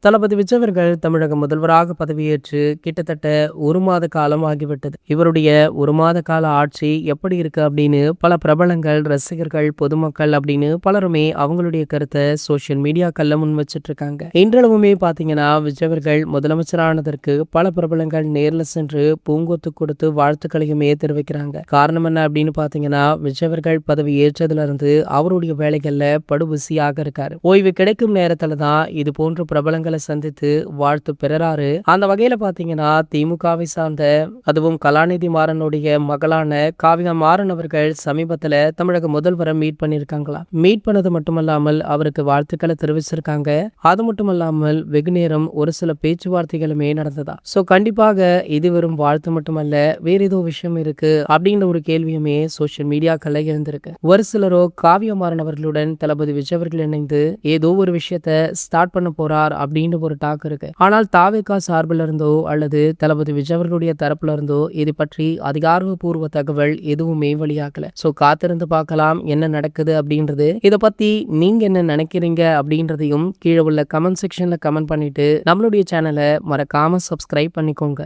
தளபதி விஜய் அவர்கள் தமிழக முதல்வராக பதவியேற்று கிட்டத்தட்ட 1 மாத காலம் ஆகிவிட்டது. இவருடைய 1 மாத கால ஆட்சி எப்படி இருக்கு அப்படின்னு பல பிரபலங்கள், ரசிகர்கள், பொதுமக்கள் அப்படின்னு பலருமே அவங்களுடைய கருத்தை சோசியல் மீடியாக்கள்ல முன் வச்சிட்டு இருக்காங்க. இன்றளவுமே பாத்தீங்கன்னா விஜய் அவர்கள் முதலமைச்சரானதற்கு பல பிரபலங்கள் நேர்ல சென்று பூங்கொத்து கொடுத்து வாழ்த்துக்களையுமே தெரிவிக்கிறாங்க. காரணம் என்ன அப்படின்னு பாத்தீங்கன்னா விஜய் அவர்கள் பதவி ஏற்றதுல இருந்து அவருடைய வேலைகள்ல படு பிஸியாக இருக்காரு. ஓய்வு கிடைக்கும் நேரத்துல தான் இது போன்ற பிரபலங்கள் சந்தித்து வாழ்த்து பெறாரு. அந்த வகையில பாத்தீங்கன்னா திமுகவை சார்ந்த அதுவும் கலாநிதி மாறனுடைய மகளான காவியா மாறன் அவர்கள் சமீபத்துல தமிழக முதல்வரை மீட் பண்ணிருக்காங்களா. மீட் பண்ணது மட்டுமல்லாமல் அவருக்கு வாழ்த்துக்களை தெரிவிச்சிருக்காங்க. அது மட்டுமல்லாமல் வெகு நேரம் ஒரு சில பேச்சுவார்த்தைகளுமே நடந்ததா. சோ கண்டிப்பாக இது வெறும் வாழ்த்து மட்டுமல்ல, வேற ஏதோ விஷயம் இருக்கு அப்படின்ற ஒரு கேள்வியுமே சோசியல் மீடியாக்கள்ல எழுந்திருக்கு. ஒரு சிலரோ காவியா மாறன் அவர்களுடன் தளபதி விஜய் அவர்கள் இணைந்து ஏதோ ஒரு விஷயத்த ஸ்டார்ட் பண்ண போறார் அப்படின்னு ஒரு டாக் இருக்கு. ஆனால் தாவேகா சார்பில் இருந்தோ அல்லது தளபதி விஜய் அவர்களுடைய தரப்புல இருந்தோ இது பற்றி அதிகாரப்பூர்வ தகவல் எதுவுமே வெளியாகல. சோ காத்திருந்து பார்க்கலாம் என்ன நடக்குது அப்படின்றது. இத பத்தி நீங்க என்ன நினைக்கிறீங்க அப்படின்றதையும் கீழே உள்ள கமெண்ட் செக்ஷன்ல கமெண்ட் பண்ணிட்டு நம்மளுடைய சேனலை மறக்காம சப்ஸ்கிரைப் பண்ணிக்கோங்க.